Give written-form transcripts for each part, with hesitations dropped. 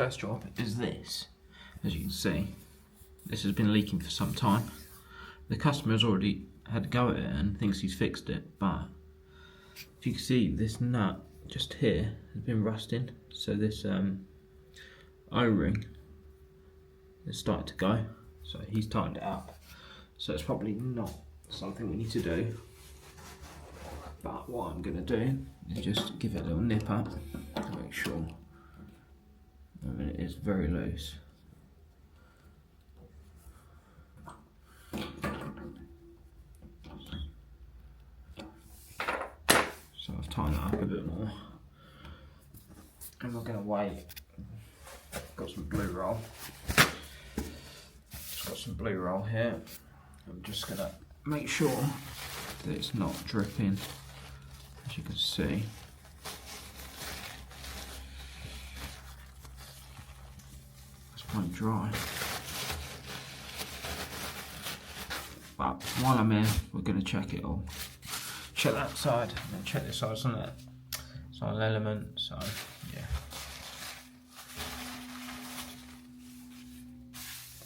first job is this. As you can see, this has been leaking for some time. The customer has already had a go at it and thinks he's fixed it, but if you can see, this nut just here has been rusting, so this O-ring is starting to go, so he's tightened it up. So it's probably not something we need to do, but what I'm going to do is just give it a little nip up to make sure. I mean, it is very loose. So I've tightened it up a bit more. And we're going to wait. Got some blue roll. Just got some blue roll here. I'm just going to make sure that it's not dripping, as you can see. It's quite dry. But while I'm here, we're going to check it all. Check that side, and then check this side, isn't it? It's not an element, so yeah.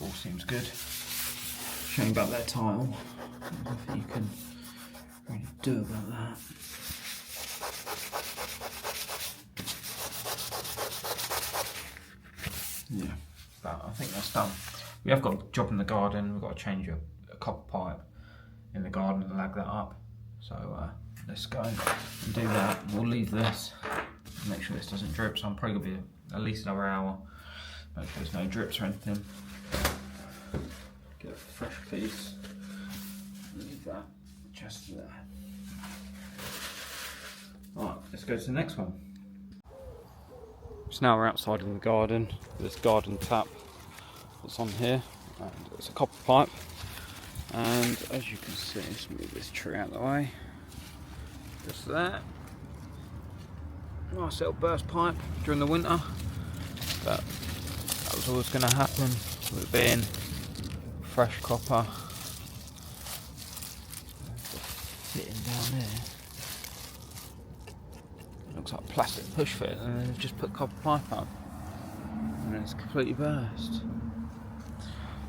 All seems good. Shame about that tile. There's nothing you can really do about that. Yeah, but I think that's done. We have got a job in the garden. We've got to change a copper pipe in the garden and lag that up. So let's go and do that. We'll leave this, make sure this doesn't drip. So I'm probably going to be at least another hour. Make sure there's no drips or anything. Get a fresh piece. Leave that just there. Alright, let's go to the next one. So now we're outside in the garden. This garden tap that's on here, and it's a copper pipe. And as you can see, let's move this tree out of the way. Just there. Nice little burst pipe during the winter. But that was always going to happen with it being fresh copper. Fitting down there. It looks like plastic push fit, and then they've just put copper pipe up. And it's completely burst.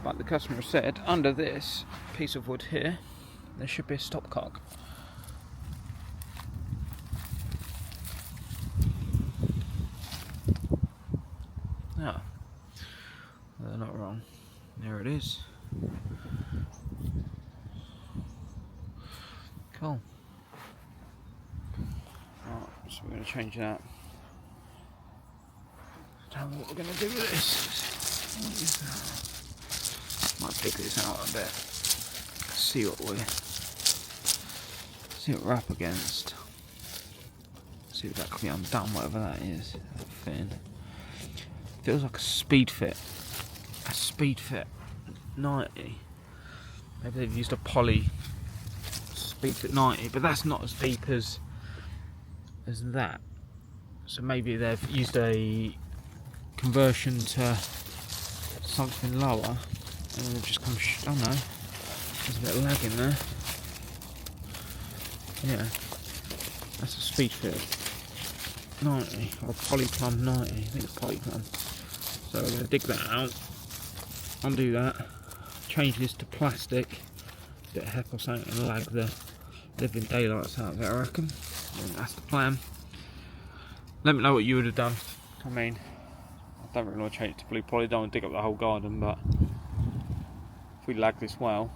But the customer said under this piece of wood here there should be a stopcock. Ah, they're not wrong. There it is. Cool. Right, so we're going to change that. I don't know what we're going to do with this. Might pick this out a bit. See what we're up against. See if that can be undone, whatever that is. That fin. Feels like a speed fit. A speed fit 90. Maybe they've used a poly speed fit 90, but that's not as deep as that. So maybe they've used a conversion to something lower. And they've just come, oh no, there's a bit of lag in there. Yeah, that's a speed fit 90, or PLUMBER 90, I think it's PLUMBER. So we're going to dig that out, undo that, change this to plastic, bit of HEP or something, and lag the living daylights out of it, I reckon. And that's the plan. Let me know what you would have done. I mean, I don't really want to change it to blue poly, don't want to dig up the whole garden, but if we lag this well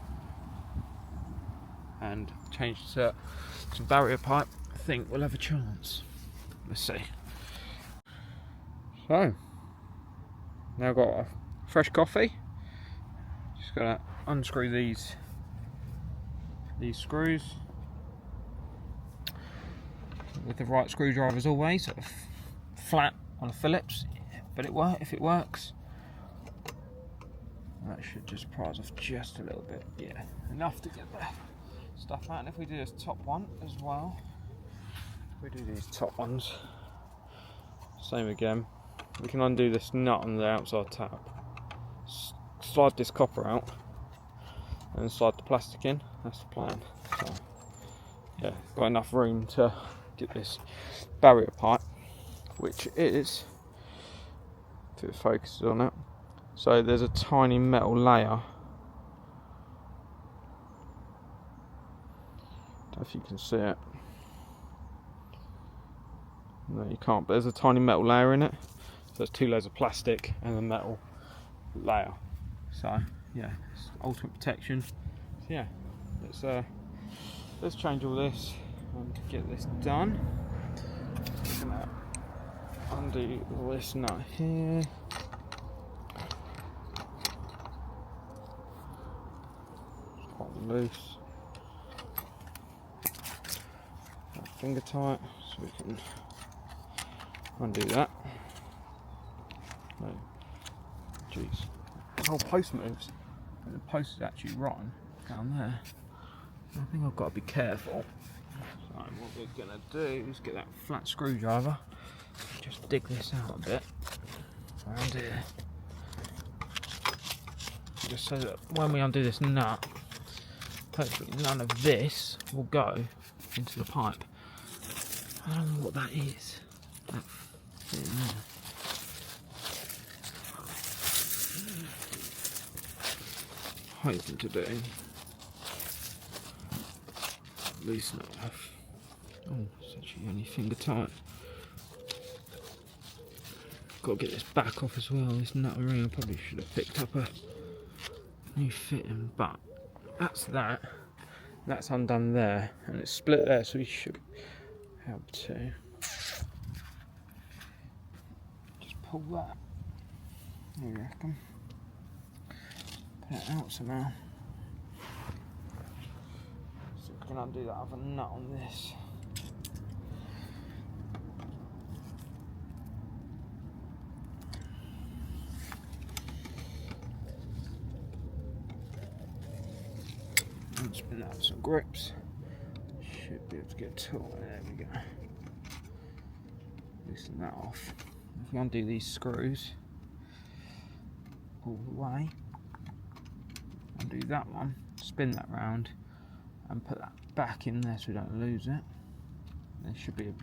and change to some barrier pipe, I think we'll have a chance. Let's see. So, now I've got a fresh coffee. Just gotta unscrew these screws with the right screwdriver as always, sort of flat on a Phillips, but if it works. That should just prise off just a little bit, yeah, enough to get the stuff out. And if we do this top one as well, if we do these top ones, same again, we can undo this nut on the outside tap, slide this copper out, and then slide the plastic in. That's the plan. So, yeah, got enough room to get this barrier pipe, which is if it focuses on it. So there's a tiny metal layer. Don't know if you can see it. No, you can't, but there's a tiny metal layer in it. So there's 2 layers of plastic and a metal layer. So yeah, it's ultimate protection. So yeah, let's change all this and get this done. I'm gonna undo this nut here. It's quite loose. Finger tight, so we can undo that. No, jeez, the whole post moves, and the post is actually rotten down there. I think I've got to be careful. So what we're gonna do is get that flat screwdriver, just dig this out a bit around here, just so that when we undo this nut, hopefully none of this will go into the pipe. I don't know what that is. That thing there. Hoping to do. Loosen it off. Oh, it's actually only finger tight. Got to get this back off as well. This nut and ring, I probably should have picked up a new fitting, but that's that. That's undone there, and it's split there, so we should have to just pull that. I reckon. Put it out somehow. So we can undo that other nut on this. And spin out some grips. Should be able to get a tool. There we go. Loosen that off. If we undo these screws, pull the way, undo that one, spin that round, and put that back in there so we don't lose it. There should be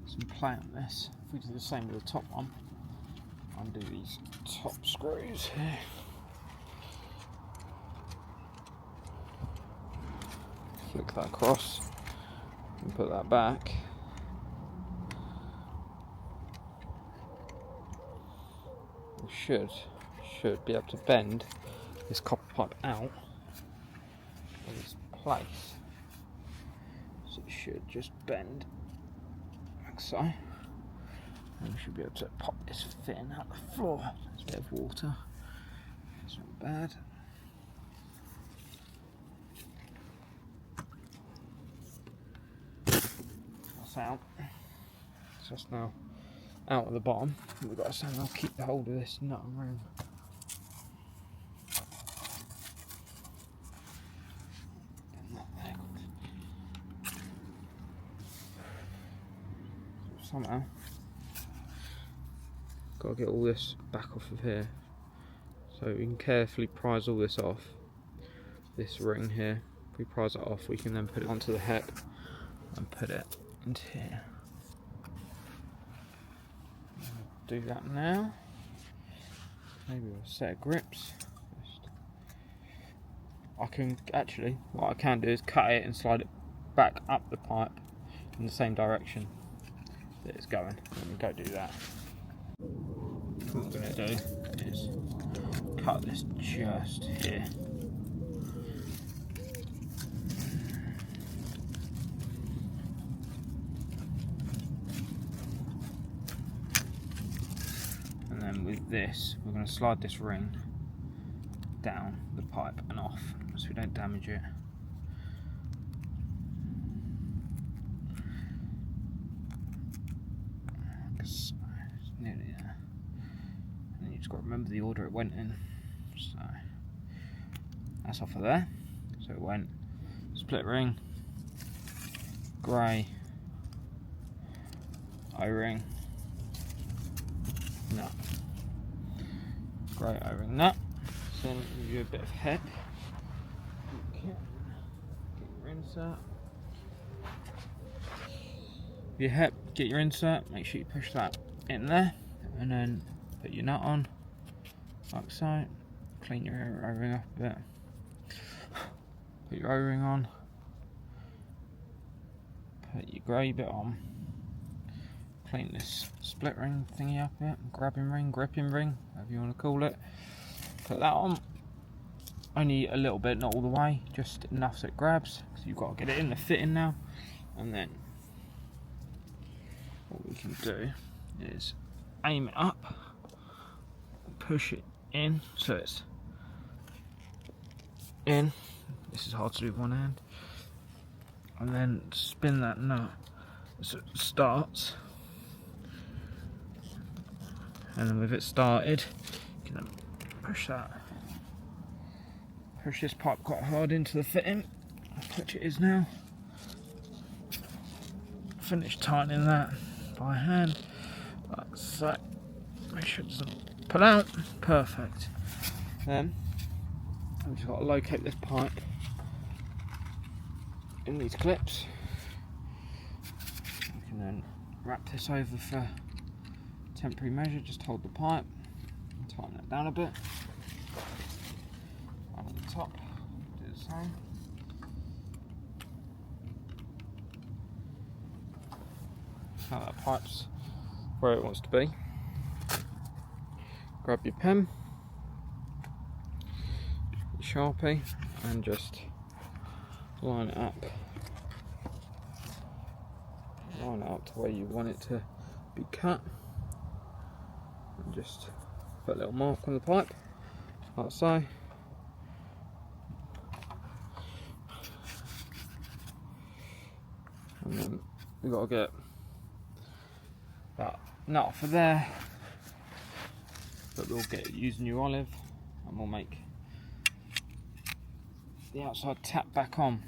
some play on this. If we do the same with the top one, undo these top screws here. Flick that across and put that back. We should be able to bend this copper pipe out of its place. So it should just bend like so. And we should be able to pop this fin out the floor. There's a bit of water. It's not bad. Out. It's just now out of the bottom. We've got to somehow keep the hold of this nut and ring. Somehow got to get all this back off of here, so we can carefully prise all this off. This ring here, if we prise it off, we can then put it onto the hip and put it into here. Do that now. Maybe a set of grips. I can actually, what I can do is cut it and slide it back up the pipe in the same direction that it's going. Let me go do that. What I'm going to do is cut this just here. With this, we're going to slide this ring down the pipe and off so we don't damage it. It's nearly there. And then you just got to remember the order it went in. So that's off of there. So it went split ring, grey, O-ring, nut. Grey O-ring nut. So then give you a bit of head. Okay. Get your insert. Your hip, get your insert, make sure you push that in there, and then Put your nut on, like so. Clean your O-ring up a bit. Put your O-ring on. Put your grey bit on. Clean this split ring thingy up a bit. Grabbing ring, gripping ring, whatever you want to call it. Put that on. Only a little bit, not all the way, just enough so it grabs. So you've got to get it in the fitting now. And then what we can do is aim it up, push it in so it's in. This is hard to do with one hand. And then spin that nut so it starts. And then with it started, you can then push this pipe quite hard into the fitting, which it is now. Finish tightening that by hand, like so. Make sure it doesn't pull out. Perfect. Then I've just got to locate this pipe in these clips. You can then wrap this over for temporary measure. Just hold the pipe and tighten it down a bit. And at the top, do the same. Now that pipe's where it wants to be. Grab your pen, your Sharpie, and just line it up. Line it up to where you want it to be cut. And just put a little mark on the pipe, like so. And then we've got to get that nut off of there, but we'll use new olive and we'll make the outside tap back on.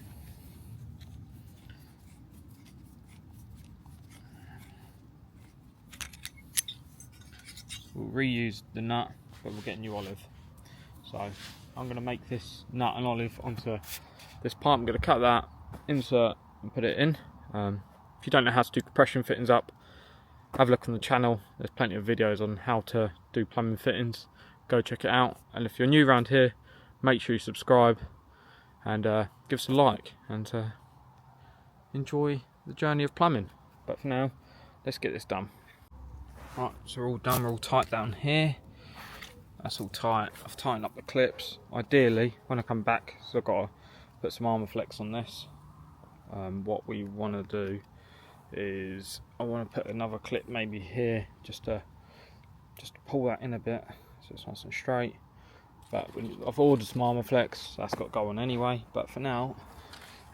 We'll reuse the nut, but we'll get new olive. So I'm going to make this nut and olive onto this pipe. I'm going to cut that, insert and put it in. If you don't know how to do compression fittings up, have a look on the channel. There's plenty of videos on how to do plumbing fittings. Go check it out. And if you're new around here, make sure you subscribe and give us a like and enjoy the journey of plumbing. But for now, let's get this done. Right, so we're all done. We're all tight down here. That's all tight. I've tightened up the clips. Ideally, when I come back, so I've got to put some armor flex on this. What we want to do is I want to put another clip maybe here just to pull that in a bit so it's nice and straight. But I've ordered some armor flex, so that's got to go on anyway. But for now,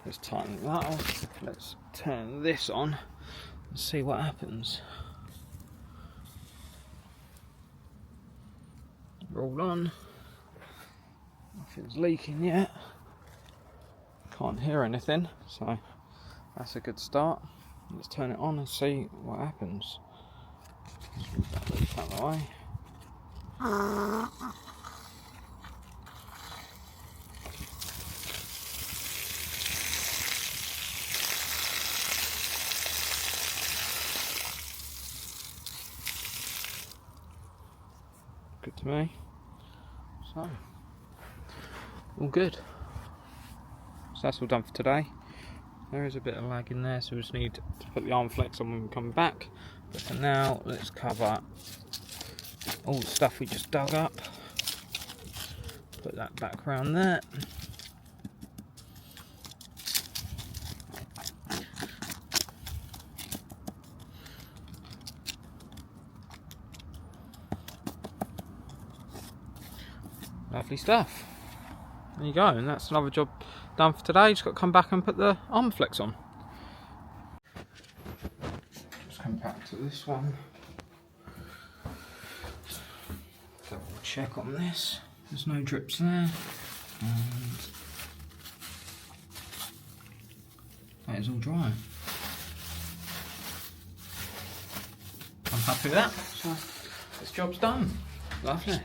let's tighten that off. Let's turn this on and see what happens. Roll on. Nothing's leaking yet. Can't hear anything, so that's a good start. Let's turn it on and see what happens. Let's move that leak out of the way. Good to me. So, all good. So that's all done for today. There is a bit of lag in there, so we just need to put the arm flex on when we come back. But for now, let's cover all the stuff we just dug up. Put that back around there. Lovely stuff. There you go, and that's another job done for today. Just got to come back and put the armor flex on. Just come back to this one. Double check on this. There's no drips there. And that is all dry. I'm happy with that. So this job's done. Lovely.